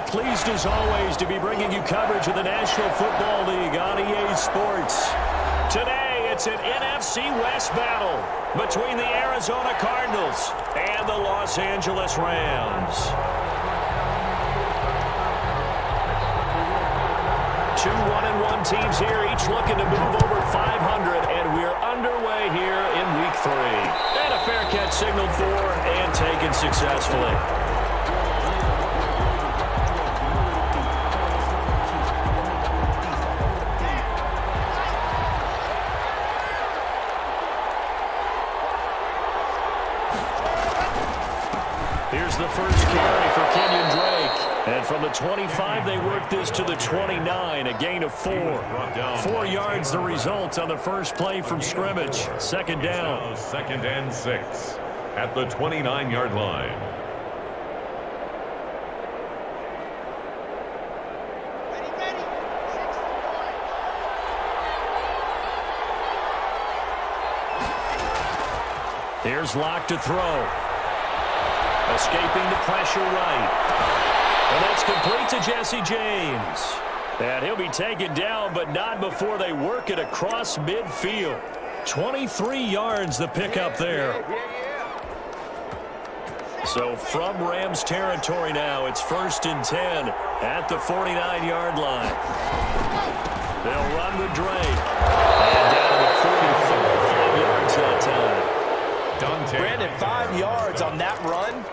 pleased as always to be bringing you coverage of the National Football League on EA Sports. Today, it's an NFC West battle between the Arizona Cardinals and the Los Angeles Rams. Two 1-1 teams here, each looking to move over 500, and we're underway here in Week 3. And a fair catch signaled for and taken successfully. Here's the first carry for Kenyon Drake. And from the 25, they work this to the 29, a gain of 4. 4 yards the result on the first play from scrimmage. Second down. Second and 6 at the 29-yard line. Here's Locke to throw. Escaping the pressure right. And that's complete to Jesse James. And he'll be taken down, but not before they work it across midfield. 23 yards the pickup there. So from Rams territory now, it's 1st and 10 at the 49-yard line. They'll run with Drake. And down to the 45 yards that time. Brandon, 5 yards on that run.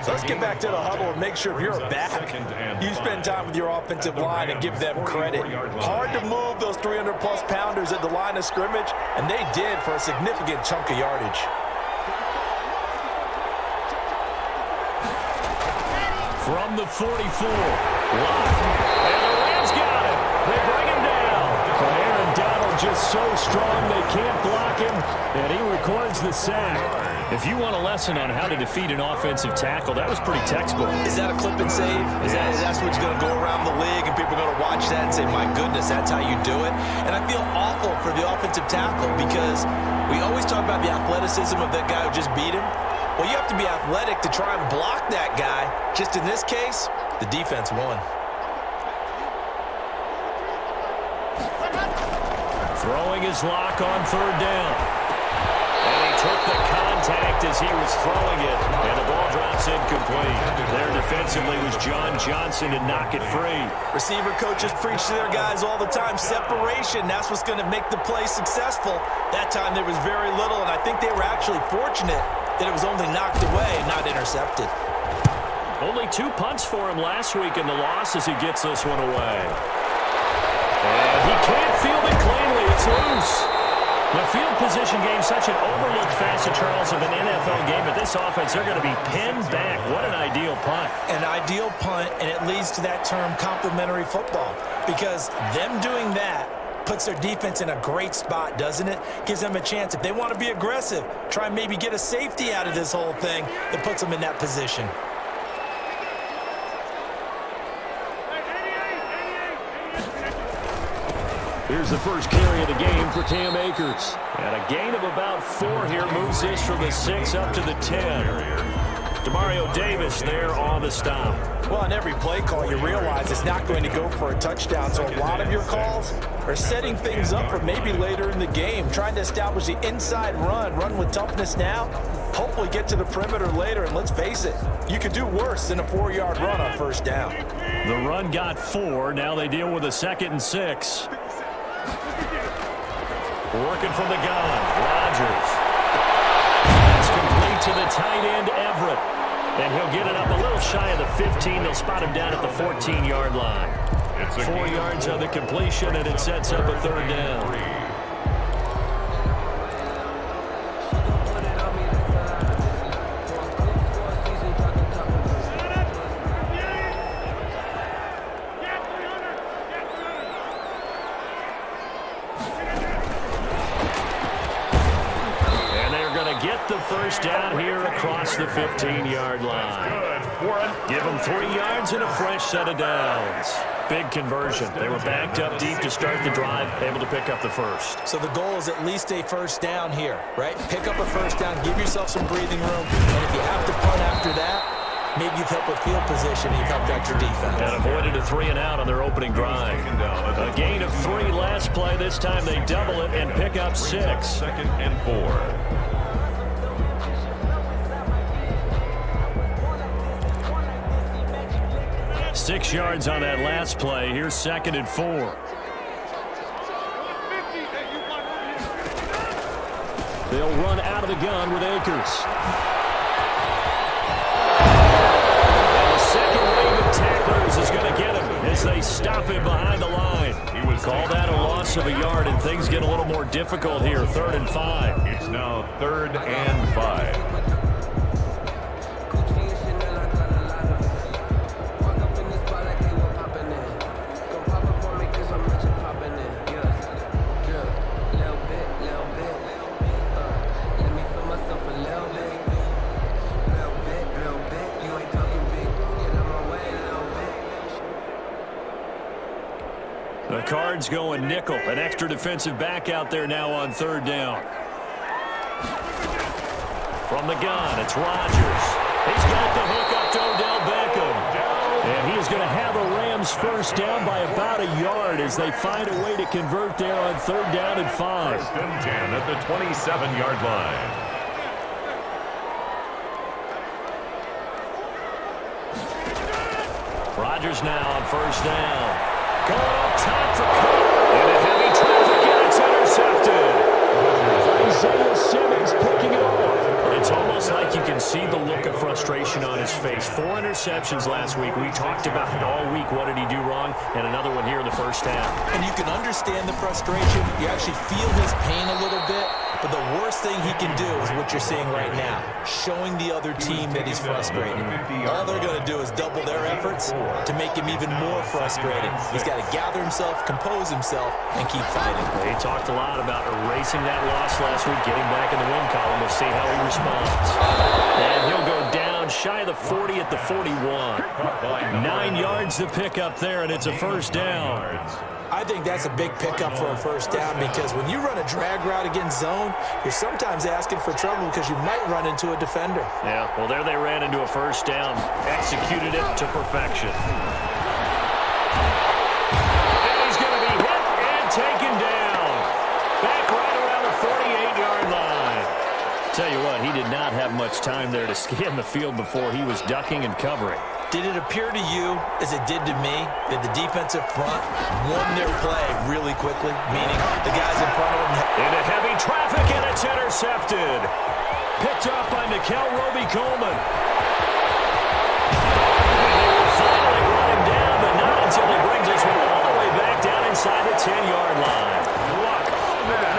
Let's get back to the huddle and make sure if you're a back, you spend time with your offensive line and give them credit. Hard to move those 300-plus pounders at the line of scrimmage, and they did for a significant chunk of yardage. From the 44, Locke. And the Rams got him. They bring him down. Aaron Donald just so strong they can't block him, and he records the sack. If you want a lesson on how to defeat an offensive tackle, that was pretty textbook. Is that a clip and save? That's what's going to go around the league, and people are going to watch that and say, my goodness, that's how you do it? And I feel awful for the offensive tackle because we always talk about the athleticism of that guy who just beat him. Well, you have to be athletic to try and block that guy. Just in this case, the defense won. Throwing his Locke on 3rd down. And he took the contact as he was throwing it. And the ball drops incomplete. There defensively was John Johnson to knock it free. Receiver coaches preach to their guys all the time. Separation, that's what's going to make the play successful. That time there was very little, and I think they were actually fortunate that it was only knocked away, not intercepted. Only 2 punts for him last week in the loss as he gets this one away. And he can't field it cleanly. It's loose. The field position game, such an overlooked facet, Charles, of an NFL game. But this offense, they're going to be pinned back. What an ideal punt. An ideal punt, and it leads to that term complementary football. Because them doing that puts their defense in a great spot, doesn't it? Gives them a chance. If they want to be aggressive, try and maybe get a safety out of this whole thing. It puts them in that position. Here's the first carry of the game for Cam Akers. And a gain of about 4 here moves this from the 6 up to the 10. Demario Davis there on the stop. Well, on every play call, you realize it's not going to go for a touchdown. So a lot of your calls are setting things up for maybe later in the game, trying to establish the inside run with toughness now, hopefully get to the perimeter later. And let's face it, you could do worse than a 4-yard run on 1st down. The run got 4. Now they deal with a 2nd and 6. Working from the gun, Rodgers. That's complete to the tight end, Everett. And he'll get it up a little shy of the 15. They'll spot him down at the 14-yard line. 4 yards on the completion, and it sets up a 3rd down. Get the 1st down here across the 15-yard line. Give them 3 yards and a fresh set of downs. Big conversion. They were backed up deep to start the drive, able to pick up the 1st. So the goal is at least a 1st down here, right? Pick up a 1st down, give yourself some breathing room, and if you have to punt after that, Maybe you've helped with field position and you've helped out your defense. And avoided a 3-and-out on their opening drive. A gain of 3 last play. This time they double it and pick up 6. 2nd and 4. 6 yards on that last play. Here's 2nd and 4. They'll run out of the gun with Akers. And the second wave of tacklers is going to get him as they stop him behind the line. Call that a loss of a yard, and things get a little more difficult here. 3rd and 5. It's now 3rd and 5. The Cards going nickel. An extra defensive back out there now on 3rd down. From the gun, it's Rodgers. He's got the hook up to Odell Beckham. And he is going to have a Rams first down by about a yard as they find a way to convert there on 3rd down and 5. 1st and 10 at the 27-yard line. Rodgers now on 1st down. Going up top for Cook. And a heavy traffic, and it's intercepted. Isaiah Simmons picking it off. It's almost like you can see the look of frustration on his face. 4 interceptions last week. We talked about it all week. What did he do wrong? And another one here in the first half. And you can understand the frustration. You actually feel his pain a little bit. But the worst thing he can do is what you're seeing right now, showing the other team that he's frustrated. All they're going to do is double their efforts to make him even more frustrated. He's got to gather himself, compose himself, and keep fighting. He talked a lot about erasing that loss last week, getting back in the win column. We'll see how he responds. And he'll go down shy of the 40 at the 41. 9 yards to pick up there, and it's a first down. I think that's a big pickup for a first down because when you run a drag route against zone, you're sometimes asking for trouble because you might run into a defender. Yeah, well, there they ran into a first down. Executed it to perfection. And he's going to be hit and taken down. Back right around the 48-yard line. Tell you what, he did not have much time there to scan the field before he was ducking and covering. Did it appear to you, as it did to me, that the defensive front won their play really quickly, meaning the guys in front of them? Into heavy traffic, and it's intercepted. Picked up by Mikel Roby-Coleman. They will finally run him down, but not until he brings us all the way back down inside the 10-yard line.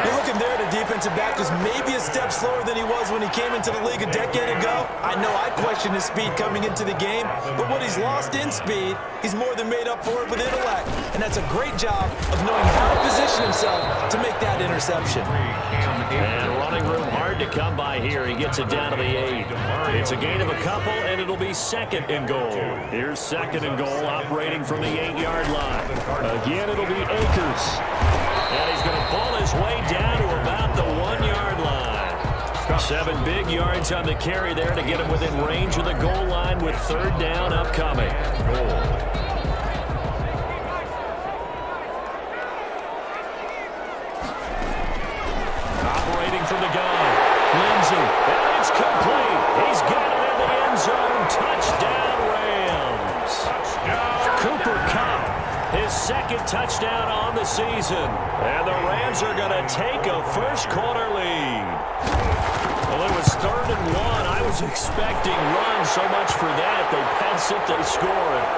You're looking there at a defensive back who's maybe a step slower than he was when he came into the league a decade ago. I know I questioned his speed coming into the game, but what he's lost in speed, he's more than made up for it with intellect. And that's a great job of knowing how to position himself to make that interception. And running room hard to come by here. He gets it down to the 8. It's a gain of a couple, and it'll be 2nd and goal. Here's 2nd and goal, operating from the 8-yard line. Again, it'll be Akers. And he's going to ball his way down to about the 1-yard line. 7 big yards on the carry there to get him within range of the goal line with 3rd down upcoming. Operating from the gun, Lindsey, and it's complete. He's got it in the end zone. Touchdown, Rams. Cooper Kupp, his 2nd touchdown on the season. And the Rams are going to take a first-quarter lead. Well, it was 3rd and 1. I was expecting runs, so much for that. They pass it, they score it.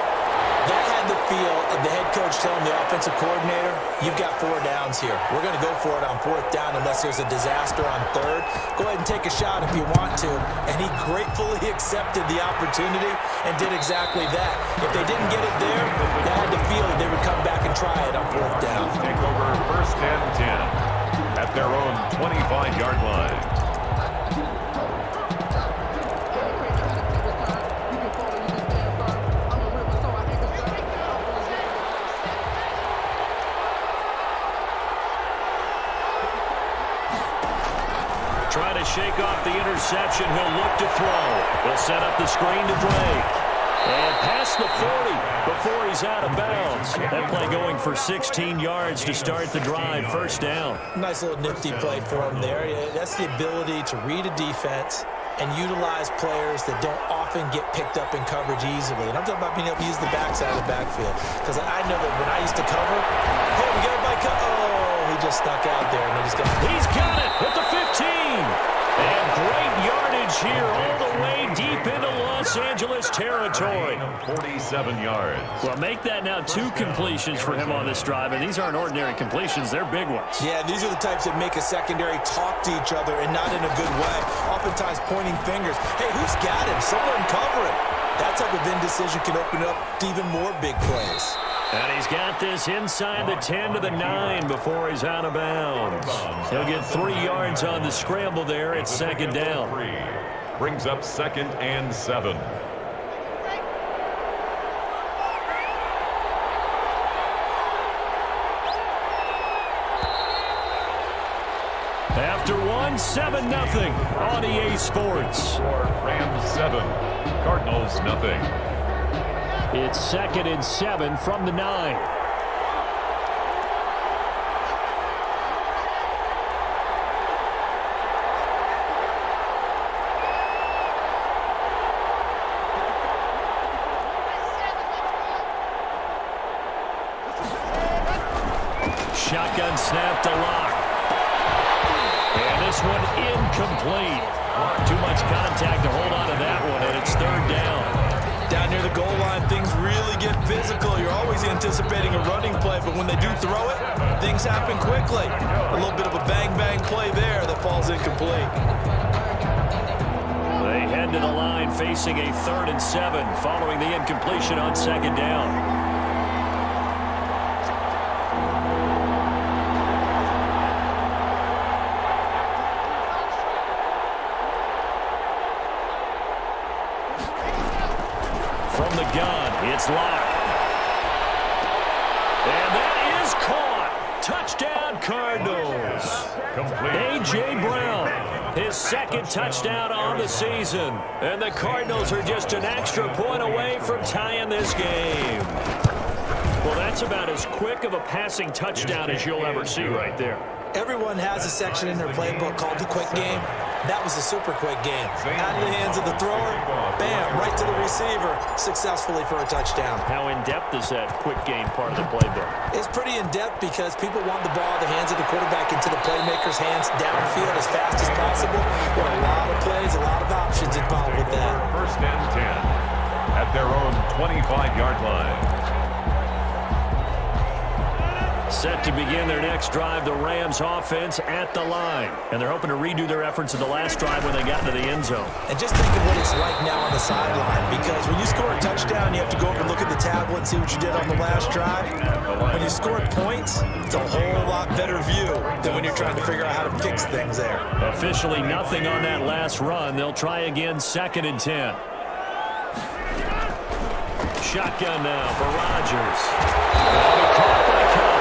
That had the feel of the head coach telling the offensive coordinator, you've got 4 downs here. We're going to go for it on 4th down unless there's a disaster on 3rd. Go ahead and take a shot if you want to. And he gratefully accepted the opportunity and did exactly that. If they didn't get it there, they had the feel that they would come back and try it on 4th down. Take over 1st and 10 at their own 25-yard line. trying to shake off the interception. He'll look to throw. He'll set up the screen to Drake. And past the 40 before he's out of bounds. That play going for 16 yards to start the drive. First down. Nice little nifty play for him there. That's the ability to read a defense and utilize players that don't often get picked up in coverage easily. And I'm talking about being able to use the backside of the backfield. Because I know that when I used to cover, hey, we got everybody he just snuck out there, and He's got it at the 15. And great yardage here all the way deep into Los Angeles territory. 47 yards. Well, make that now 2 completions for him on this drive, and these aren't ordinary completions. They're big ones. Yeah, these are the types that make a secondary talk to each other, and not in a good way. Oftentimes pointing fingers. Hey, who's got him? Someone cover it. That type of indecision can open up to even more big plays. And he's got this inside the 10 to the 9 before he's out of bounds. He'll get 3 yards on the scramble there. It's second down. Brings up 2nd and 7. After 7-0 on EA Sports. Rams 7, Cardinals nothing. It's 2nd and 7 from the 9. Shotgun snap to Lock. And this one incomplete. Too much contact to hold on to that one, and it's 3rd down. Down near the goal line, things really get physical. You're always anticipating a running play, but when they do throw it, things happen quickly. A little bit of a bang-bang play there that falls incomplete. They head to the line facing a 3rd and 7 following the incompletion on 2nd down. From the gun, it's Lock. And that is caught. Touchdown, Cardinals. A.J. Brown, his 2nd touchdown on the season. And the Cardinals are just an extra point away from tying this game. Well, that's about as quick of a passing touchdown as you'll ever see right there. Everyone has a section in their playbook called the quick game. That was a super quick game. Out of the hands of the thrower, bam, right to the receiver, successfully for a touchdown. How in-depth is that quick game part of the playbook? It's pretty in-depth because people want the ball in the hands of the quarterback into the playmaker's hands downfield as fast as possible. There are a lot of plays, a lot of options involved with that. 1st and 10 at their own 25-yard line. Set to begin their next drive, the Rams offense at the line. And they're hoping to redo their efforts in the last drive when they got into the end zone. And just think of what it's like now on the sideline, because when you score a touchdown, you have to go over and look at the tablet and see what you did on the last drive. When you score points, it's a whole lot better view than when you're trying to figure out how to fix things there. Officially nothing on that last run. They'll try again 2nd and 10. Shotgun now for Rodgers. Caught by Cup.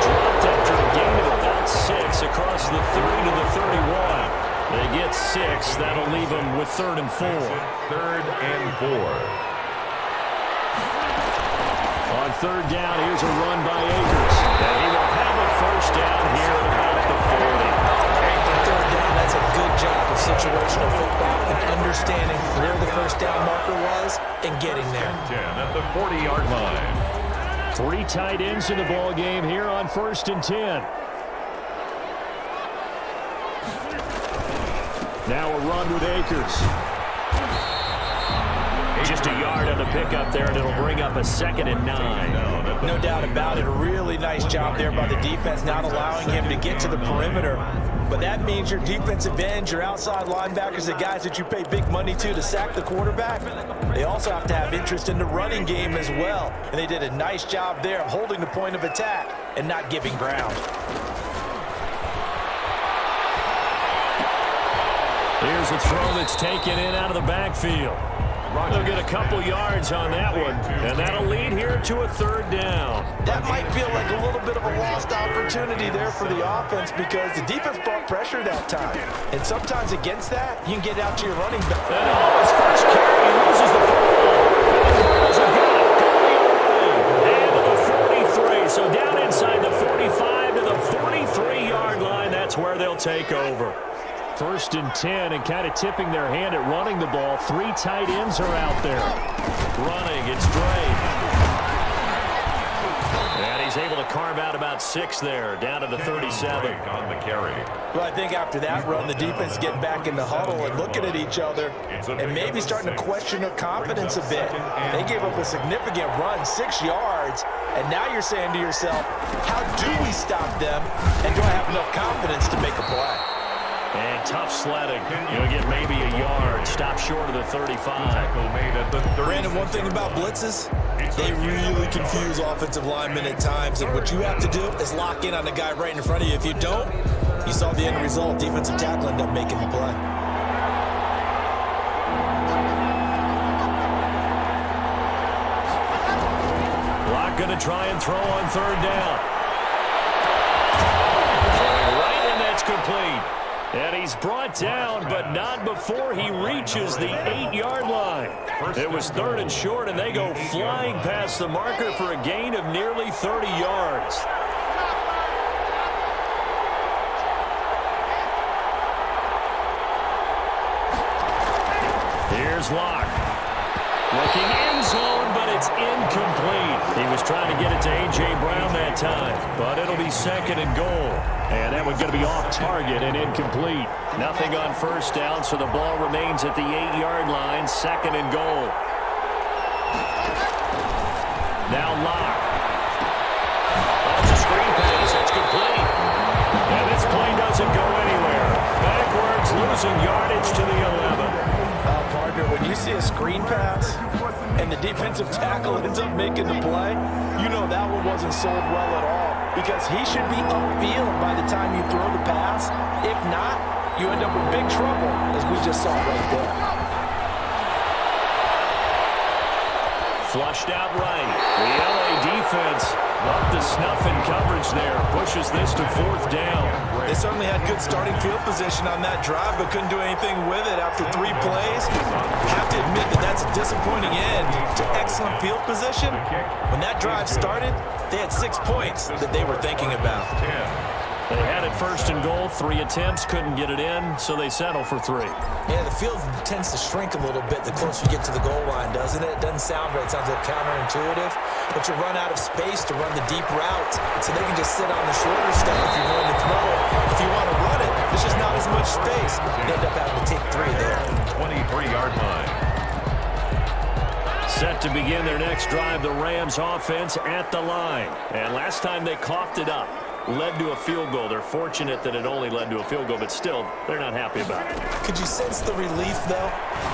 Dropped after a gain of about 6 across the 30 to the 31. They get 6. That'll leave them with 3rd and 4. 3rd and 4. On 3rd down, here's a run by Akers. And he will have a 1st down here at about the 40. On 3rd down, that's a good job of situational football and understanding where the 1st down marker was and getting there. 10 at the 40-yard line. 3 tight ends in the ball game here on 1st and 10. Now a run with Akers. Just a yard on the pickup there, and it'll bring up a 2nd and 9. No doubt about it. A really nice job there by the defense, not allowing him to get to the perimeter. But that means your defensive ends, your outside linebackers, the guys that you pay big money to sack the quarterback, they also have to have interest in the running game as well. And they did a nice job there of holding the point of attack and not giving ground. Here's a throw that's taken in out of the backfield. They'll get a couple yards on that one, and that'll lead here to a third down. That might feel like a little bit of a lost opportunity there for the offense because the defense brought pressure that time. And sometimes against that, you can get out to your running back. And his first carry, he loses the football. And to the 43, so down inside the 45 to the 43-yard line. That's where they'll take over. 1st and 10, and kind of tipping their hand at running the ball. 3 tight ends are out there. Running, it's Drake. And he's able to carve out about 6 there, down to the 37. On the carry. Well, I think after that run, the defense getting back in the huddle and looking at each other and maybe starting to question their confidence a bit. They gave up a significant run, 6 yards, and now you're saying to yourself, how do we stop them, and do I have enough confidence to make a play? And tough sledding. You'll get maybe a yard. Stop short of the 35. Tackle made at the 30. Brandon, one thing about blitzes, they really confuse offensive linemen at times, and what you have to do is lock in on the guy right in front of you. If you don't, you saw the end result. Defensive tackle ended up making the play. Locke going to try and throw on 3rd down. Right, and that's complete. And he's brought down, but not before he reaches the 8-yard line. It was 3rd and short, and they go flying past the marker for a gain of nearly 30 yards. Here's Locke. Looking end zone, but it's incomplete. He was trying to get it to A.J. Brown that time, but it'll be 2nd and goal. And that one's going to be off target and incomplete. Nothing on 1st down, so the ball remains at the 8-yard line, 2nd and goal. Now Locke. That's a screen pass. It's complete. And this play doesn't go anywhere. Backwards, losing yardage to the 11. Partner, when you see a screen pass and the defensive tackle ends up making the play, you know that one wasn't sold well at all because he should be upfield by the time you throw the pass. If not, you end up with big trouble, as we just saw right there. Flushed out right. The LA defense up to snuff in coverage there. Pushes this to 4th down. They certainly had good starting field position on that drive, but couldn't do anything with it after 3 plays. Have to admit that that's a disappointing end to excellent field position. When that drive started, they had 6 points that they were thinking about. They had it 1st and goal, 3 attempts, couldn't get it in, so they settle for 3. Yeah, the field tends to shrink a little bit the closer you get to the goal line, doesn't it? It doesn't sound right. It sounds a little counterintuitive, but you run out of space to run the deep route, so they can just sit on the shorter stuff if you're going to throw it. If you want to run it, there's just not as much space. You end up having to take 3 there. 23-yard line. Set to begin their next drive, the Rams offense at the line. And last time they coughed it up. Led to a field goal. They're fortunate that it only led to a field goal, but still, they're not happy about it. Could you sense the relief, though,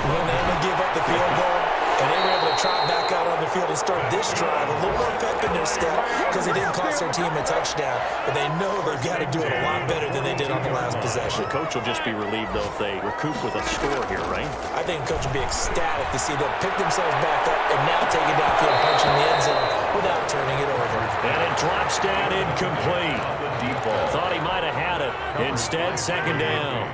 when they gave up the field goal and they were able to trot back out on the field and start this drive? A little more pep in their step because they didn't cost their team a touchdown, but they know they've got to do it a lot better than they did on the last possession. The coach will just be relieved, though, if they recoup with a score here, right? I think the coach will be ecstatic to see them pick themselves back up and now take it downfield, punching the end zone without turning it over. And it drops down incomplete. Thought he might have had it. Instead, 2nd down.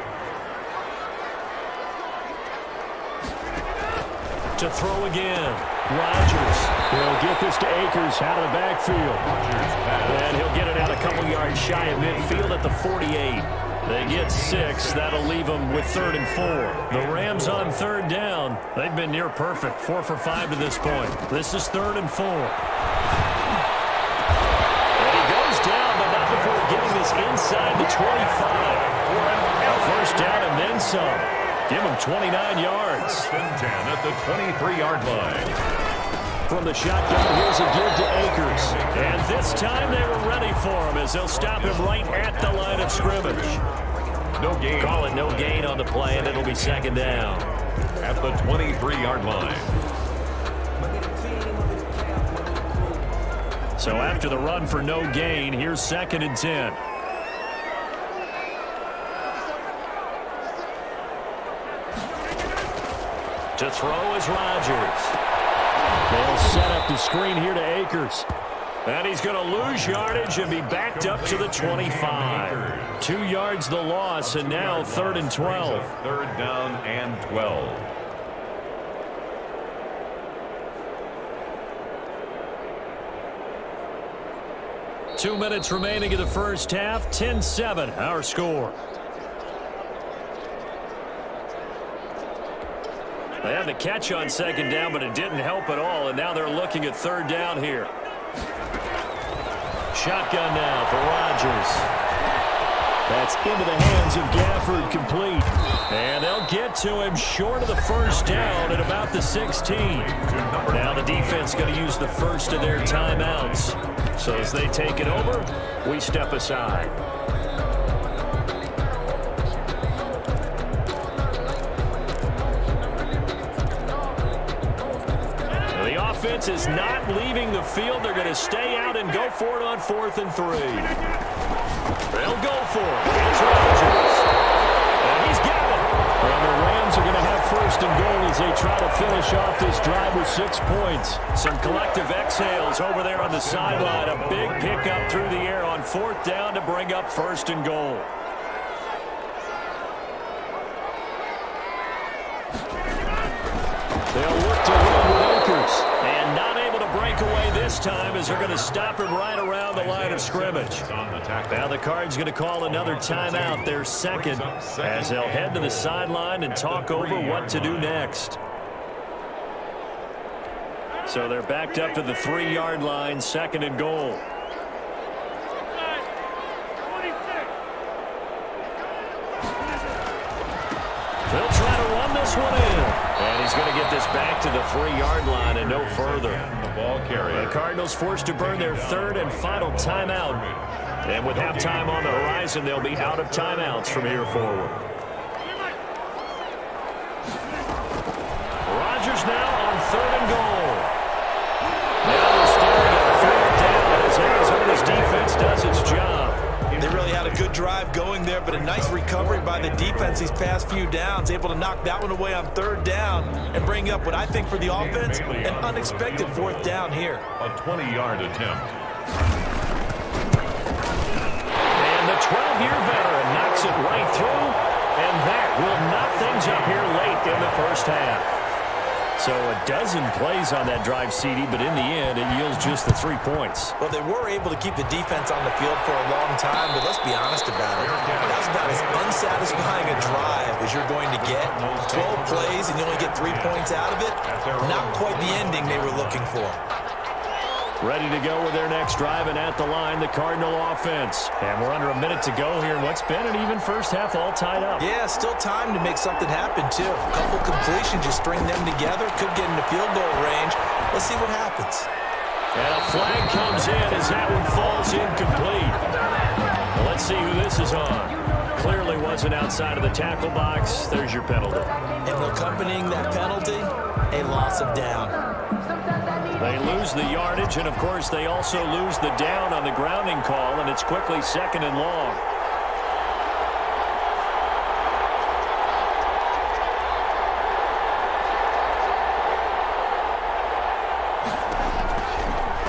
To throw again. Rodgers. He'll get this to Akers out of the backfield. And he'll get it out a couple yards shy of midfield at the 48. They get 6. That'll leave them with 3rd and 4. The Rams on 3rd down. They've been near perfect. 4 for 5 to this point. This is 3rd and 4. Before getting this inside the 25. A 1st down and then some. Give him 29 yards. 10 at the 23-yard line. From the shotgun, here's a give to Akers. And this time they were ready for him as they'll stop him right at the line of scrimmage. No gain. Call it no gain on the play, and it'll be 2nd down. At the 23-yard line. So after the run for no gain, here's 2nd and 10. To throw is Rodgers. They'll set up the screen here to Akers. And he's going to lose yardage and be backed up to the 25. 2 yards the loss, and now 3rd and 12. 3rd down and 12. Two minutes remaining in the first half. 10-7, our score. They had the catch on 2nd down, but it didn't help at all, and now they're looking at 3rd down here. Shotgun now for Rodgers. That's into the hands of Gafford, complete. And they'll get to him short of the 1st down at about the 16. Now the defense going to use the first of their timeouts. So as they take it over, we step aside. The offense is not leaving the field. They're going to stay out and go for it on 4th and 3. They'll go for it. It's Rodgers. And he's got it. And the Rams are going to have 1st and goal as they try to finish off this drive with 6 points. Some collective exhales over there on the sideline. A big pickup through the air on 4th down to bring up 1st and goal. They'll look to run with Akers. And not able to break away this time as they're going to stop him right around the line of scrimmage. Now the Cards going to call another timeout, their 2nd, as they'll head to the sideline and talk over what to do next. So they're backed up to the 3-yard line, 2nd and goal. They'll try to run this one in. And he's going to get this back to the 3-yard line and no further. The Cardinals forced to burn their 3rd and final timeout. And with halftime on the horizon, they'll be out of timeouts from here forward. Rodgers now on 3rd and goal. Now they're staring at 4th down as Arizona's defense does its job. They really had a good drive going there, but a nice recovery by the defense these past few downs, able to knock that one away on 3rd down and bring up what I think for the offense, an unexpected 4th down here. A 20-yard attempt. And the 12-year veteran knocks it right through, and that will knock things up here late in the first half. So a dozen plays on that drive, CD, but in the end, it yields just the 3 points. Well, they were able to keep the defense on the field for a long time, but let's be honest about it. That was about as unsatisfying a drive as you're going to get. 12 plays and you only get 3 points out of it. Not quite the ending they were looking for. Ready to go with their next drive, and at the line, the Cardinal offense. And we're under a minute to go here in what's been an even first half, all tied up. Yeah, still time to make something happen, too. A couple completions, just string them together, could get into field goal range. Let's see what happens. And a flag comes in as that one falls incomplete. Well, let's see who this is on. Clearly wasn't outside of the tackle box. There's your penalty. And accompanying that penalty, a loss of down. They lose the yardage, and, of course, they also lose the down on the grounding call, and it's quickly 2nd and long.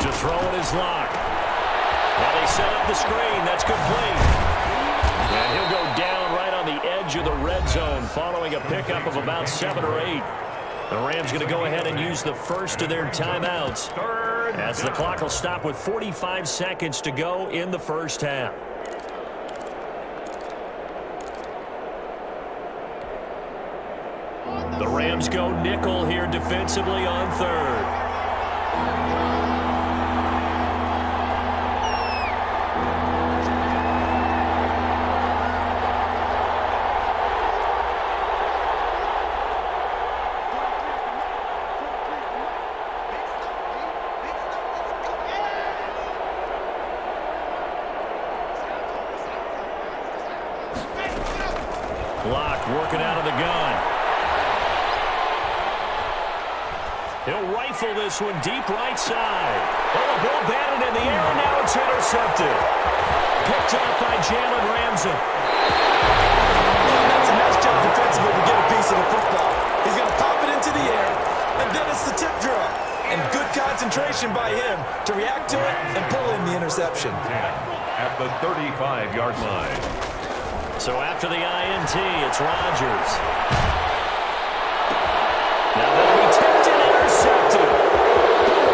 To throw it is Locke. Now they set up the screen. That's complete. And he'll go down right on the edge of the red zone following a pickup of about 7 or 8. The Rams going to go ahead and use the first of their timeouts as the clock will stop with 45 seconds to go in the first half. The Rams go nickel here defensively on 3rd. Locke working out of the gun. He'll rifle this one deep right side. Oh, the ball batted in the air, and now it's intercepted. Picked up by Jalen Ramsey. That's a nice job defensively to get a piece of the football. He's going to pop it into the position by him to react to it and pull in the interception. At the 35-yard line. So after the INT, it's Rodgers. Now they'll be tipped and intercepted.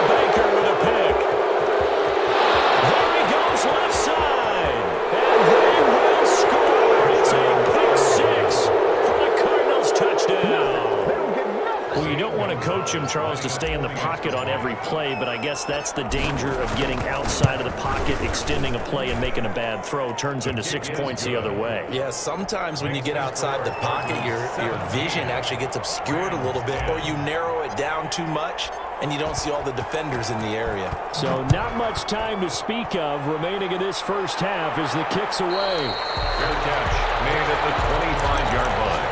Baker with a pick. There he goes left side. And they will score. It's a pick six for the Cardinals touchdown. Well, you don't want to coach him, Charles, to stay in the pocket on every play, but I guess that's the danger of getting outside of the pocket, extending a play, and making a bad throw. Turns into 6 points the other way. Yeah, sometimes when you get outside the pocket, your vision actually gets obscured a little bit, or you narrow it down too much, and you don't see all the defenders in the area. So not much time to speak of remaining in this first half as the kick's away. Fair catch made at the 25-yard line.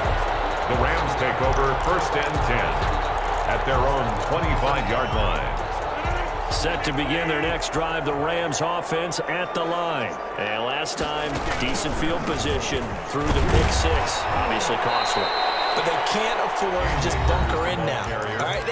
The Rams take over 1st and 10 at their own 25-yard line. Set to begin their next drive, the Rams offense at the line. And last time, decent field position through the pick six. Obviously costly. But they can't afford to just bunker in now. All right,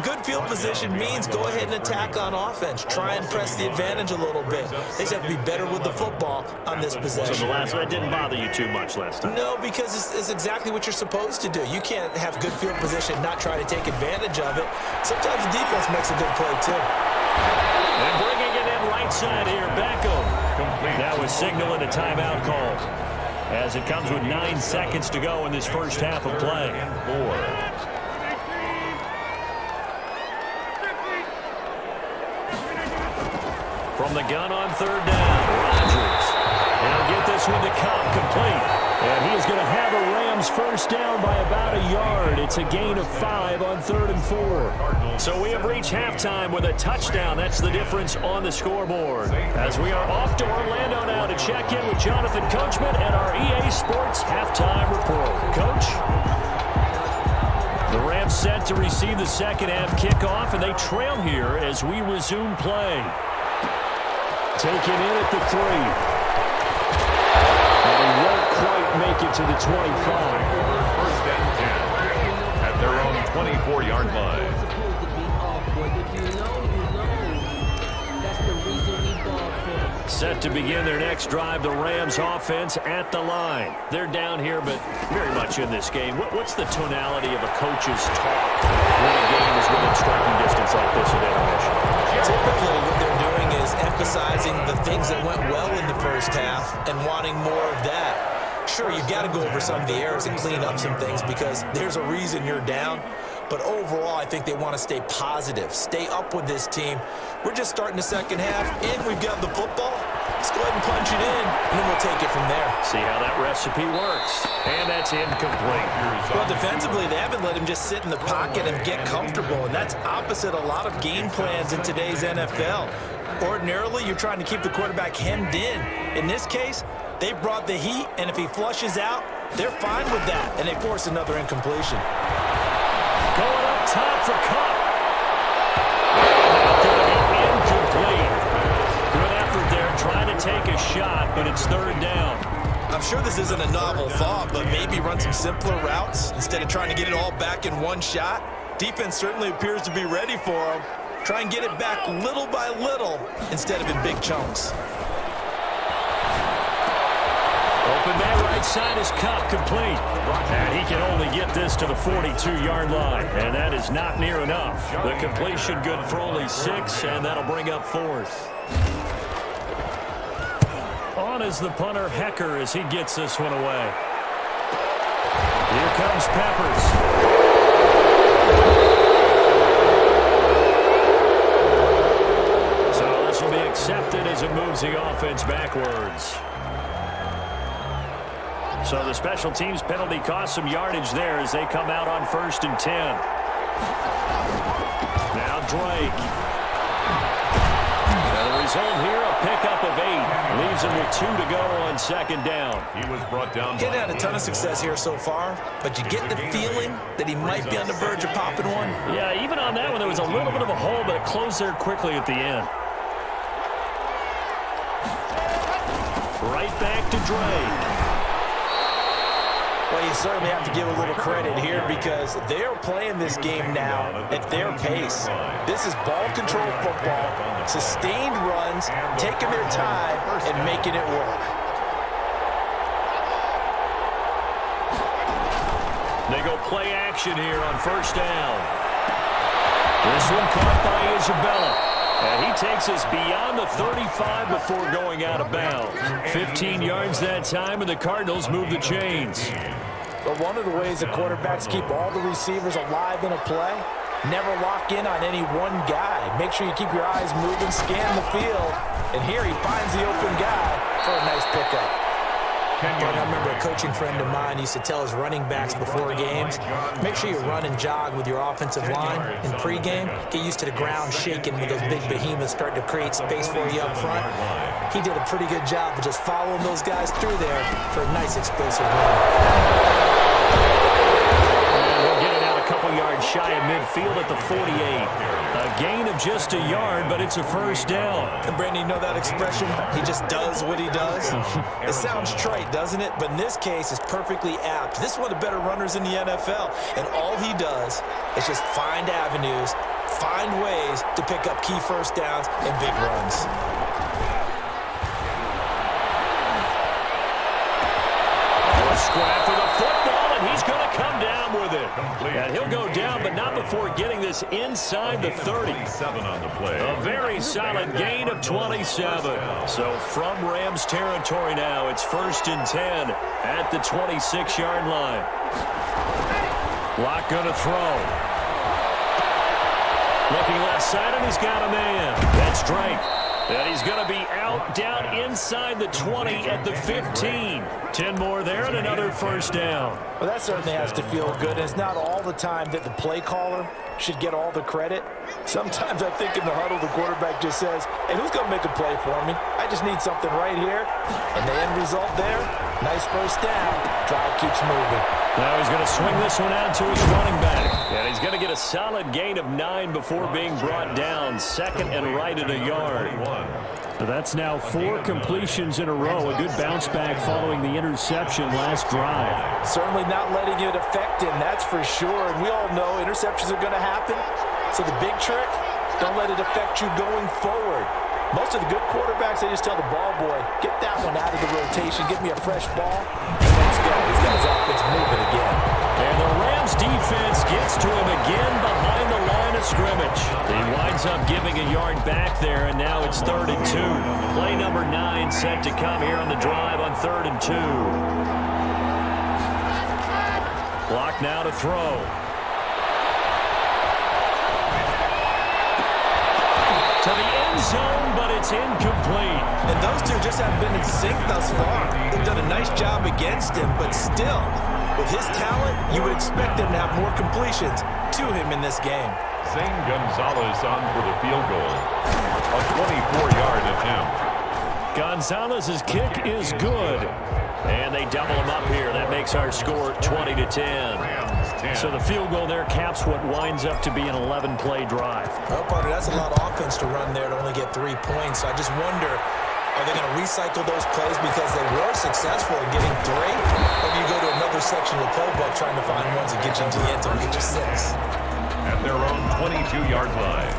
good field position means go ahead and attack on offense. Try and press the advantage a little bit. They just have to be better with the football on this possession. So the last one didn't bother you too much last time? No, because it's exactly what you're supposed to do. You can't have good field position, not try to take advantage of it. Sometimes the defense makes a good play, too. And bringing it in right side here, Beckham. Now with signaling a timeout call, as it comes with 9 seconds to go in this first half of play. From the gun on 3rd down, Rodgers. And he'll get this one to Cobb complete. And he is going to have a Rams first down by about a yard. It's a gain of 5 on 3rd and 4. So we have reached halftime with a touchdown. That's the difference on the scoreboard. As we are off to Orlando now to check in with Jonathan Coachman and our EA Sports halftime report. Coach? The Rams set to receive the second half kickoff, and they trail here as we resume play. Taken in at the 3. And he won't quite make it to the 25. 1st and 10 at their own 24-yard line. Set to begin their next drive, the Rams offense at the line. They're down here, but very much in this game. What's the tonality of a coach's talk when a game is within striking distance like this at intermission? Typically, what they're doing is emphasizing the things that went well in the first half and wanting more of that. Sure, you've got to go over some of the errors and clean up some things because there's a reason you're down. But overall, I think they want to stay positive, stay up with this team. We're just starting the second half, and we've got the football. Let's go ahead and punch it in, and then we'll take it from there. See how that recipe works. And that's incomplete. Well, defensively, they haven't let him just sit in the pocket and get comfortable, and that's opposite a lot of game plans in today's NFL. Ordinarily, you're trying to keep the quarterback hemmed in. In this case, they brought the heat, and if he flushes out, they're fine with that, and they force another incompletion. Going up top for Cup. Now going to be incomplete. Good effort there, trying to take a shot, but it's 3rd down. I'm sure this isn't a novel thought, but maybe run some simpler routes instead of trying to get it all back in one shot. Defense certainly appears to be ready for him. Try and get it back little by little instead of in big chunks. Open man right side is Cup complete. And he can only get this to the 42-yard line. And that is not near enough. The completion good for only 6, and that'll bring up 4th. On is the punter, Hecker, as he gets this one away. Here comes Peppers. So this will be accepted as it moves the offense backwards. So the special teams penalty cost some yardage there as they come out on 1st and 10. Now Drake. And the result here, a pickup of 8. Leaves him with 2 to go on 2nd down. He was brought down. Getting had a ton of success here so far, but you get the feeling that he might be on the verge of popping one. Yeah, even on that one, there was a little bit of a hole, but it closed there quickly at the end. Right back to Drake. Well, you certainly have to give a little credit here because they're playing this game now at their pace. This is ball control football, sustained runs, taking their time and making it work. They go play action here on first down. This one caught by Isabella. And he takes us beyond the 35 before going out of bounds. 15 yards that time, and the Cardinals move the chains. But one of the ways the quarterbacks keep all the receivers alive in a play, never lock in on any one guy. Make sure you keep your eyes moving, scan the field. And here he finds the open guy for a nice pickup. I remember a coaching friend of mine used to tell his running backs before games, make sure you run and jog with your offensive line in pregame. Get used to the ground shaking with those big behemoths starting to create space for you up front. He did a pretty good job of just following those guys through there for a nice explosive run. Couple yards shy of midfield at the 48. A gain of just a yard, but it's a first down. And Brandon, you know that expression? He just does what he does. It sounds trite, doesn't it? But in this case, it's perfectly apt. This is one of the better runners in the NFL, and all he does is just find avenues, find ways to pick up key first downs and big runs. Scrap for the football, and he's going to come down with it. And he'll go down, but not before getting this inside the 30. On the play. A very solid gain of 27. So from Rams territory now, it's 1st and 10 at the 26-yard line. Locke going to throw. Looking left side, and he's got a man. That's Drake. And he's going to be out down inside the 20 at the 15. 10 more there and another first down. Well, that certainly has to feel good. And it's not all the time that the play caller should get all the credit. Sometimes I think in the huddle, the quarterback just says, hey, who's going to make a play for me? I just need something right here. And the end result there, nice first down. Drive keeps moving. Now he's going to swing this one out to his running back. And he's going to get a solid gain of 9 before being brought down. Second and right at a yard. So that's now 4 completions in a row. A good bounce back following the interception last drive. Certainly not letting it affect him, that's for sure. And we all know interceptions are going to happen. So the big trick, don't let it affect you going forward. Most of the good quarterbacks, they just tell the ball boy, get that one out of the rotation, get me a fresh ball, and let's go. He's got his offense moving again. And the Rams defense gets to him again behind the line of scrimmage. He winds up giving a yard back there, and now it's 3rd and 2. Play number 9 set to come here on the drive on 3rd and 2. Block now to throw. To the end zone, but it's incomplete. And those two just haven't been in sync thus far. They've done a nice job against him, but still, with his talent, you would expect them to have more completions to him in this game. Zane Gonzalez on for the field goal. A 24-yard attempt. Gonzalez's kick is good. And they double him up here. That makes our score 20-10. So the field goal there caps what winds up to be an 11-play drive. Well, partner, that's a lot of offense to run there to only get 3 points. So I just wonder, are they going to recycle those plays because they were successful in getting 3? Or do you go to another section of the playbook trying to find ones that get you into the end zone and get you 6? At their own 22-yard line.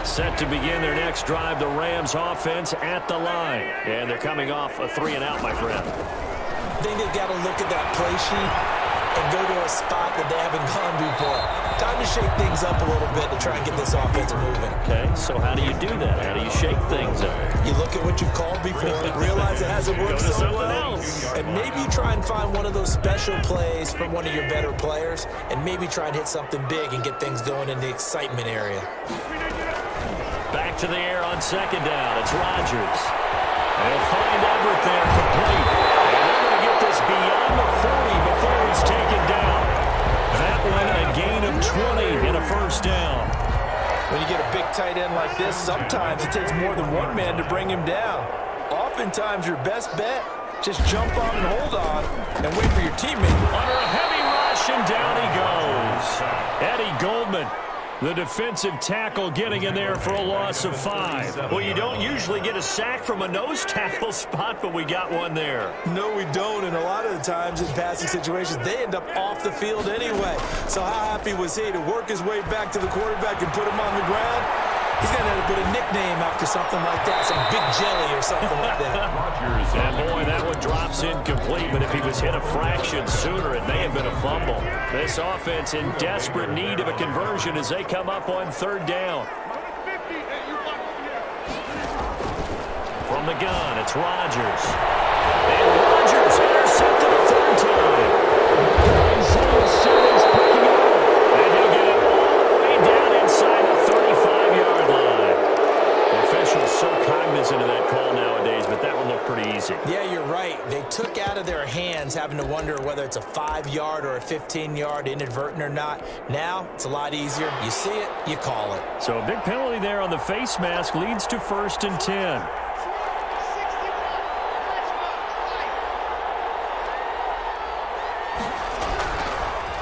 Set to begin their next drive, the Rams offense at the line. And they're coming off a 3-and-out, my friend. I think they've got to look at that play sheet and go to a spot that they haven't gone before. Time to shake things up a little bit to try and get this offense moving. Okay, so how do you do that? How do you shake things up? You look at what you called before, realize it hasn't worked so well, and maybe you try and find one of those special plays from one of your better players, and maybe try and hit something big and get things going in the excitement area. Back to the air on 2nd down. It's Rodgers. They'll find Everett there complete. And they're going to get this beyond the 40 before it's taken down. That one a gain of 20 and a first down. When you get a big tight end like this, sometimes it takes more than one man to bring him down. Oftentimes your best bet, just jump on and hold on and wait for your teammate. Under a heavy rush, and down he goes. Eddie Goldman The defensive tackle getting in there for a loss of 5. Well, you don't usually get a sack from a nose tackle spot, but we got one there. No, we don't, and a lot of the times in passing situations, they end up off the field anyway. So how happy was he to work his way back to the quarterback and put him on the ground? He's going to have to put a nickname after something like that, some big jelly or something like that. And boy, that one drops incomplete, but if he was hit a fraction sooner, it may have been a fumble. This offense in desperate need of a conversion as they come up on 3rd down. From the gun, it's Rodgers. And Rodgers intercepted a 3rd time. Picking up. And he'll get it all the way down inside the 35-yard line. The officials so cognizant of that call nowadays, but that one looked pretty easy. Yeah, you're right. They took out of their hands having to wonder whether it's a 5-yard or a 15-yard, inadvertent or not. Now, it's a lot easier. You see it, you call it. So a big penalty there on the face mask leads to 1st and 10.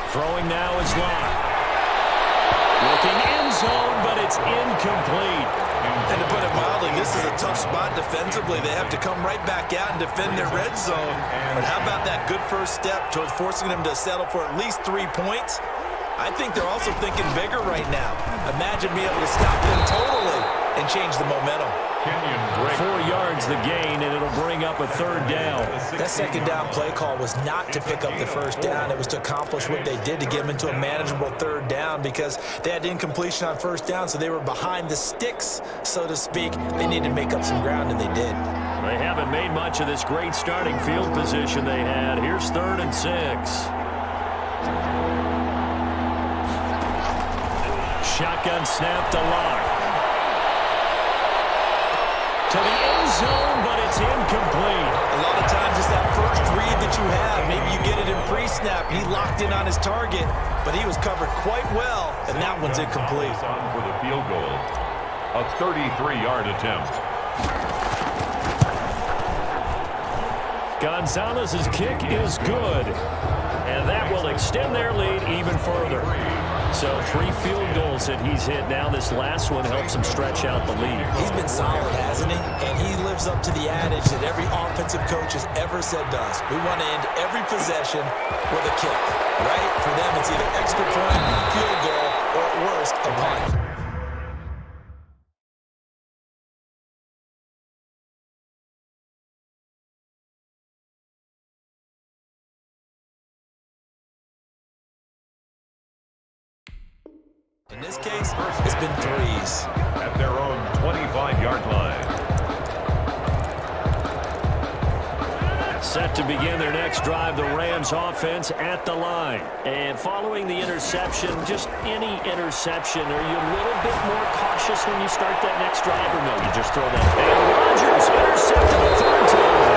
Throwing now is Locke. Looking end zone, but it's incomplete. And to put it mildly, this is a tough spot defensively. They have to come right back out and defend their red zone. But how about that good first step towards forcing them to settle for at least 3 points? I think they're also thinking bigger right now. Imagine being able to stop them totally and change the momentum. 4 yards the gain, and it'll bring up a 3rd down. That 2nd down play call was not to pick up the 1st down. It was to accomplish what they did to get them into a manageable 3rd down because they had incompletion on 1st down, so they were behind the sticks, so to speak. They needed to make up some ground, and they did. They haven't made much of this great starting field position they had. Here's 3rd and 6. Shotgun snap to Locke. To the end zone, but it's incomplete. A lot of times it's that first read that you have. Maybe you get it in pre-snap. He locked in on his target, but he was covered quite well, and that one's incomplete. On for the field goal. A 33-yard attempt. Gonzalez's kick is good, and that will extend their lead even further. So 3 field goals that he's hit now. This last one helps him stretch out the lead. He's been solid, hasn't he? And he lives up to the adage that every offensive coach has ever said to us. We want to end every possession with a kick, right? For them, it's either extra point, field goal, or at worst, a punt. In this case, it's been 3s. At their own 25-yard line. Set to begin their next drive, the Rams offense at the line. And following the interception, just any interception, are you a little bit more cautious when you start that next drive, or no, you just throw that? And Rodgers intercepted a 3rd time.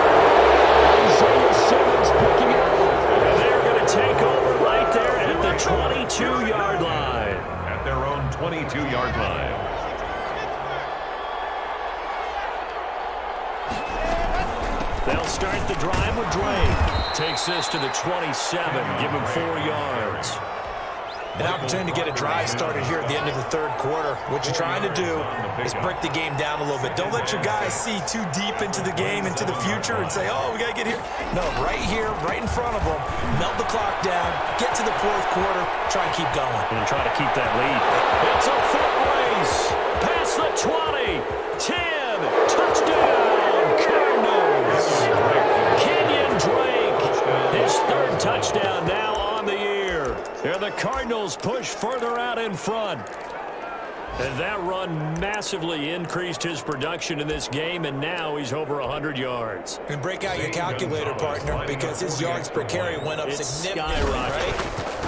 Isaiah Simmons picking up. And they're going to take over right there at the 22-yard line. At their own 22-yard line. They'll start the drive with Drake. Takes this to the 27, give him 4 yards. An opportunity to get a drive started here at the end of the 3rd quarter. What you're trying to do is break the game down a little bit. Don't let your guys see too deep into the game, into the future, and say, oh, we got to get here. No, right here, right in front of them, melt the clock down, get to the 4th quarter, try and keep going. And try to keep that lead. It's a foot race. Past the 20, 10, touchdown, Cardinals. Kenyon Drake, his 3rd touchdown now on the year. Here the Cardinals push further out in front. And that run massively increased his production in this game, and now he's over 100 yards. And break out your calculator, partner, because his yards per carry went up significantly, right?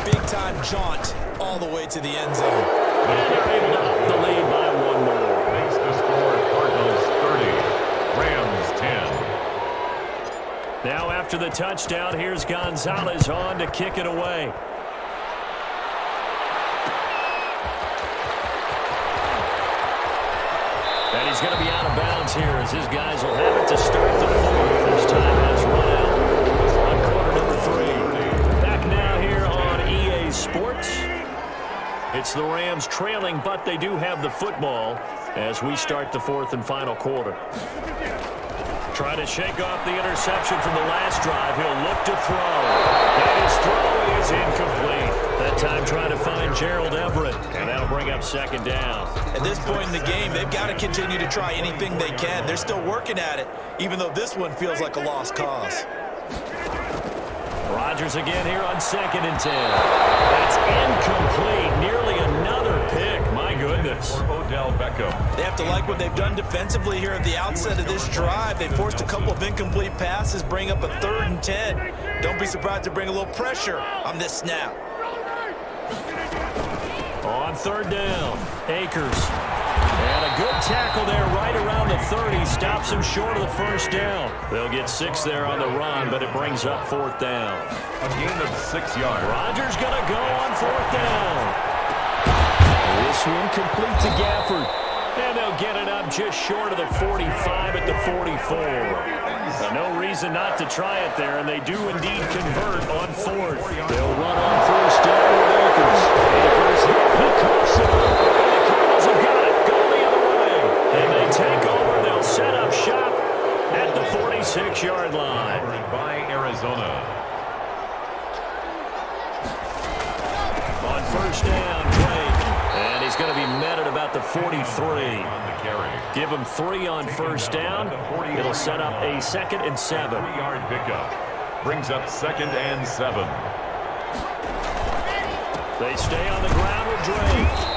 Big-time jaunt all the way to the end zone. And they're able to up the lead by 1 more. Makes the score Cardinals 30, Rams 10. Now after the touchdown, here's Gonzalez on to kick it away. And he's going to be out of bounds here as his guys will have it to start the 4th. This time has run out on quarter number 3. Back now here on EA Sports. It's It's the Rams trailing, but they do have the football as we start the fourth and final quarter. Trying to shake off the interception from the last drive. He'll look to throw. And his throw is incomplete. That time trying to find Gerald Everett, and that'll bring up second down. At this point in the game, they've got to continue to try anything they can. They're still working at it, even though this one feels like a lost cause. Rodgers again here on 2nd and 10. That's incomplete. Nearly another pick. My goodness. Odell Beckham. They have to like what they've done defensively here at the outset of this drive. They forced a couple of incomplete passes, bring up a 3rd and 10. Don't be surprised to bring a little pressure on this snap. On 3rd down, Akers. And a good tackle there right around the 30. Stops him short of the first down. They'll get 6 there on the run, but it brings up 4th down. A gain of 6 yards. Rodgers going to go on 4th down. This one complete to Gafford. And they'll get it up just short of the 45 at the 44. No reason not to try it there, and they do indeed convert on 4th. They'll run on 1st down with Akers. Akers, he cuffs it. The Cardinals have got it. Go the other way. And they take over. They'll set up shop at the 46-yard line. By Arizona. On 1st down, Drake. And he's going to be met at about the 43. Give him 3 on 1st down. It'll set up a 2nd and 7. 3-yard pickup. Brings up 2nd and 7. They stay on the ground with Drake.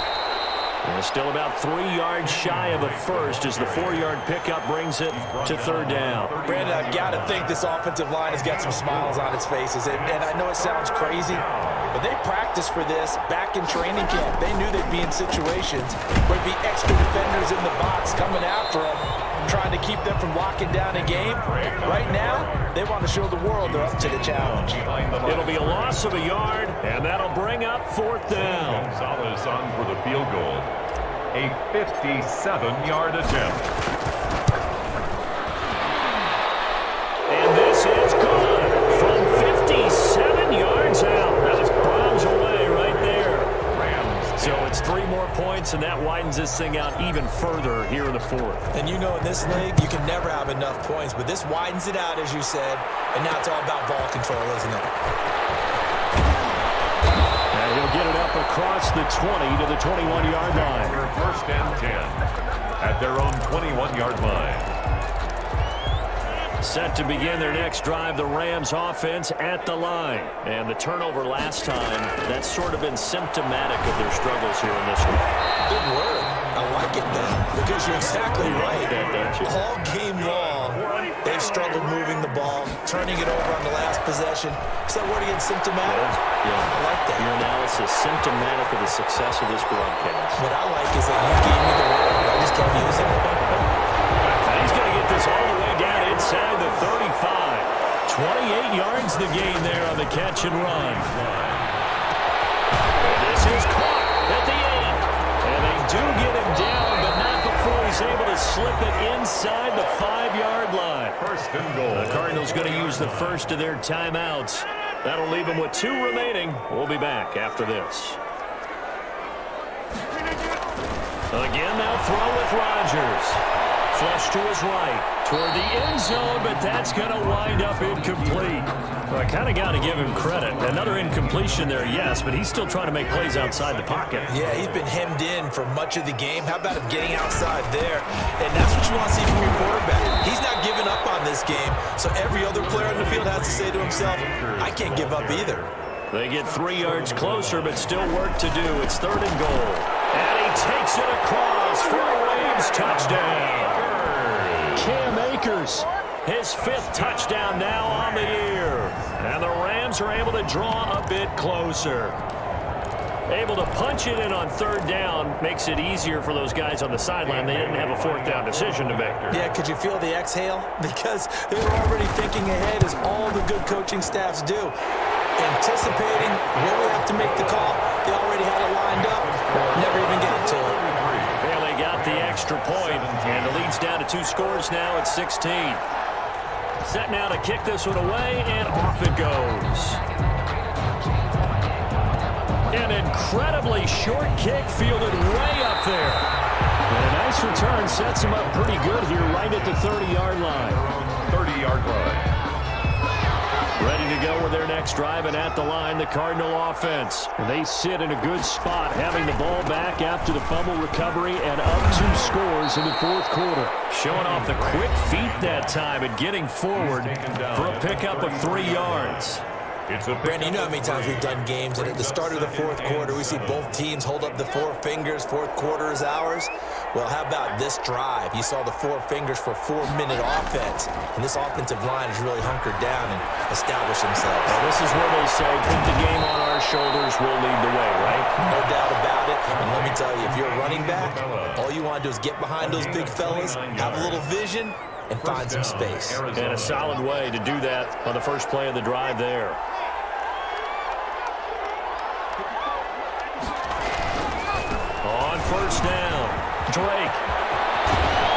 And still about 3 yards shy of a first as the 4-yard pickup brings it to 3rd down. Brandon, I've got to think this offensive line has got some smiles on its faces. And I know it sounds crazy, but they practiced for this back in training camp. They knew they'd be in situations where there'd be extra defenders in the box coming after them, trying to keep them from locking down a game. Right now, they want to show the world they're up to the challenge. It'll be a loss of a yard, and that'll bring up 4th down. Gonzalez on for the field goal. A 57-yard attempt. And this is good from 57 yards out. That was bombs away right there. Rams. So it's 3 more points, and that widens this thing out even further here in the 4th. And you know, in this league, you can never have enough points, but this widens it out, as you said, and now it's all about ball control, isn't it? And he'll get it up across the 20 to the 21-yard line. For 1st and 10 at their own 21-yard line. Set to begin their next drive, the Rams offense at the line. And the turnover last time, that's sort of been symptomatic of their struggles here in this one. Good word. I like it, though, because you're exactly right. All game long, they've struggled moving the ball, turning it over on the last possession. Is that word again, symptomatic? Yeah. I like that. Your analysis, symptomatic of the success of this broadcast. What I like is that you gave me the word. I just kept using it. And he's going to get this all the way down inside the 35. 28 yards the gain there on the catch and run. And this is caught at the 8. And they do get him down, but not before he's able to slip it inside the 5-yard line. 1st and goal. The Cardinals going to use the first of their timeouts. That'll leave them with 2 remaining. We'll be back after this. Again, they'll throw with Rodgers. Flush to his right, toward the end zone, but that's going to wind up incomplete. Well, I kind of got to give him credit. Another incompletion there, yes, but he's still trying to make plays outside the pocket. Yeah, he's been hemmed in for much of the game. How about him getting outside there? And that's what you want to see from your quarterback. He's not giving up on this game, so every other player on the field has to say to himself, I can't give up either. They get 3 yards closer, but still work to do. It's 3rd and goal. And he takes it across for a Rams touchdown. Cam Akers, his 5th touchdown now on the year. And the Rams are able to draw a bit closer. Able to punch it in on 3rd down makes it easier for those guys on the sideline. They didn't have a 4th down decision to make. Yeah, could you feel the exhale? Because they were already thinking ahead, as all the good coaching staffs do. Anticipating where we have to make the call. They already had it lined up. Never even got to it. Well, they got the extra point, and the lead's down to 2 scores now at 16. Set now to kick this one away, and off it goes. An incredibly short kick fielded way up there. And a nice return sets him up pretty good here right at the 30-yard line. 30-yard line. Ready to go with their next drive, and at the line, the Cardinal offense. They sit in a good spot, having the ball back after the fumble recovery and up 2 scores in the fourth quarter. Showing off the quick feet that time and getting forward for a pickup of 3 yards. Brandon, you know how many times we've done games, and at the start of the fourth quarter, we see both teams hold up the 4 fingers, fourth quarter is ours. Well, how about this drive? You saw the 4 fingers for 4-minute offense, and this offensive line has really hunkered down and established themselves. Now, this is where they say, put the game on our shoulders, we'll lead the way, right? No doubt about it, and let me tell you, if you're a running back, all you want to do is get behind those big fellas, have a little vision, and find some space. And a solid way to do that on the first play of the drive there. On first down, Drake.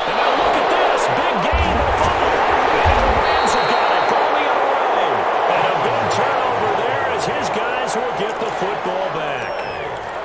And now look at this, big game. And the Rams have got it going the other way. And a big turnover there as his guys will get the football back.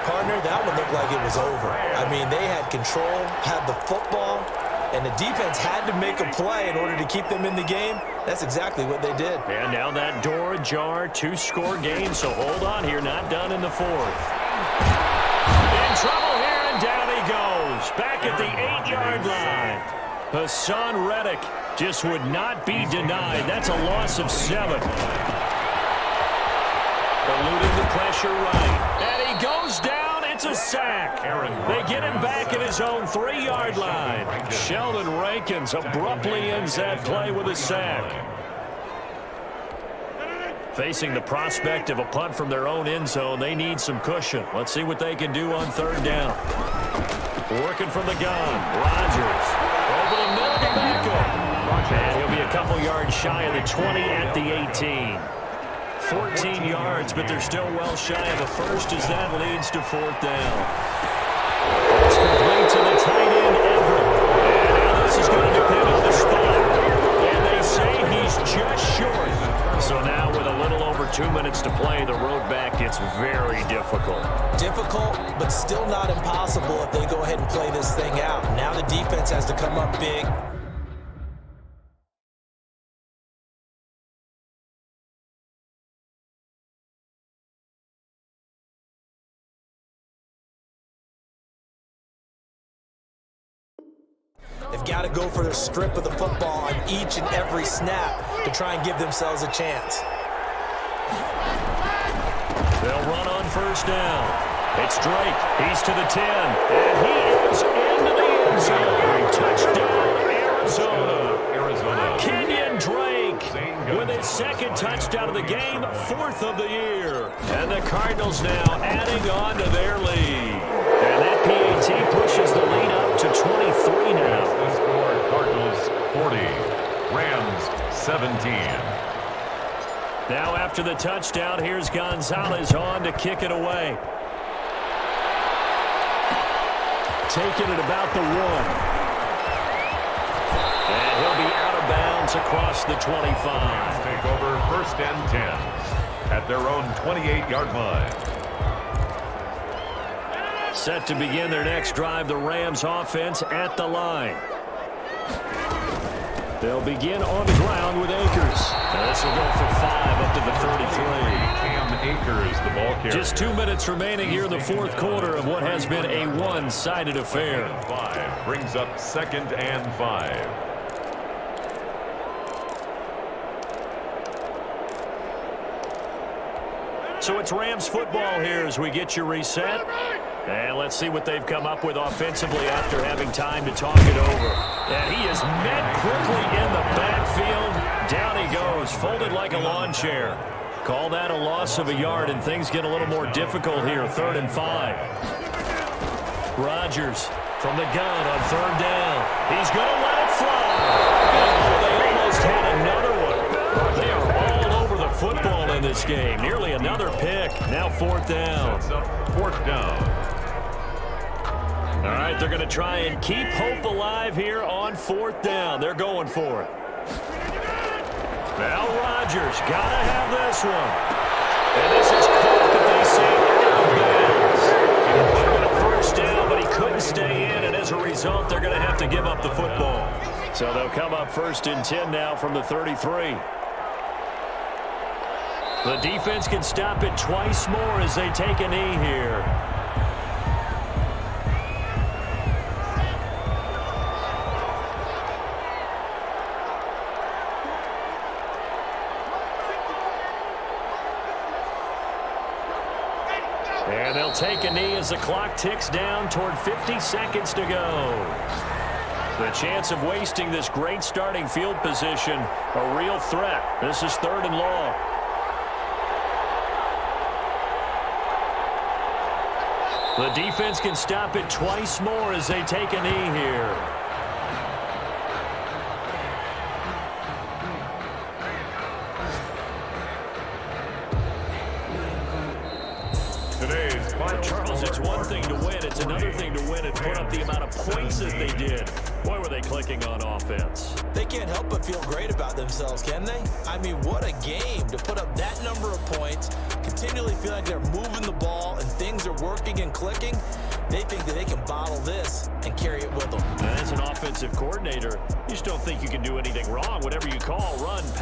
Partner, that one looked like it was over. I mean, they had control, had the football, and the defense had to make a play in order to keep them in the game. That's exactly what they did. And now that door ajar, 2-score game, so hold on here, not done in the fourth. In trouble here, and down he goes. Back at the 8-yard line. Hassan Reddick just would not be denied. That's a loss of 7. Eluding the pressure right. And he goes down. It's a sack. They get him back at his own 3-yard line. Sheldon Rankins abruptly ends that play with a sack. Facing the prospect of a punt from their own end zone, they need some cushion. Let's see what they can do on third down. Working from the gun, Rodgers. Over the middle to Beckham. And he'll be a couple yards shy of the 20 at the 18. 14 yards, but they're still well shy of the first as that leads to fourth down. It's complete to the tight end, Everett. And now this is going to depend on the spot. And they say he's just short. So now with a little over 2 minutes to play, the road back gets very difficult. Difficult, but still not impossible if they go ahead and play this thing out. Now the defense has to come up big. They've got to go for the strip of the football on each and every snap to try and give themselves a chance. They'll run on first down. It's Drake. He's to the 10. And he is into the end zone. Touchdown, Arizona. Kenyon Drake with his second touchdown of the game, 4th of the year. And the Cardinals now adding on to their lead. And that PAT pushes the lead up to 23 now. The score, Cardinals 40, Rams 17. Now after the touchdown, here's Gonzalez on to kick it away. Taking it about the 1. And he'll be out of bounds across the 25. Take over first and 10 at their own 28-yard line. Set to begin their next drive, the Rams offense at the line. They'll begin on the ground with Akers. Now this will go for 5 up to the 33. Cam Akers, the ball carrier. Just 2 minutes remaining here in the fourth quarter of what has been a one-sided affair. 5 brings up 2nd and 5. So it's Rams football here as we get you reset. And let's see what they've come up with offensively after having time to talk it over. And he is met quickly in the backfield. Down he goes, folded like a lawn chair. Call that a loss of a yard, and things get a little more difficult here, 3rd and 5. Rodgers from the gun on 3rd down. He's going to let it fly. Oh, they almost had another one. They are all over the football in this game. Nearly another pick. Now 4th down. 4th down. All right, they're going to try and keep hope alive here on 4th down. They're going for it. Now Rodgers got to have this one. And this is caught that they say stay in, and as a result, they're going to have to give up the football. So they'll come up 1st and 10 now from the 33. The defense can stop it twice more as they take a knee here. And they'll take a knee as the clock ticks down toward 50 seconds to go. The chance of wasting this great starting field position, a real threat. This is 3rd and long. The defense can stop it twice more as they take a knee here. Charles, it's one thing to win. It's another thing to win and put up the amount of points that they did. Boy, were they clicking on offense. They can't help but feel great about themselves, can they? I mean, what a game to put up that number of points, continually feel like they're moving the ball and things are working and clicking. They think that they can bottle this and carry it with them. As an offensive coordinator, you just don't think you can do anything wrong. Whatever you call, run, pass.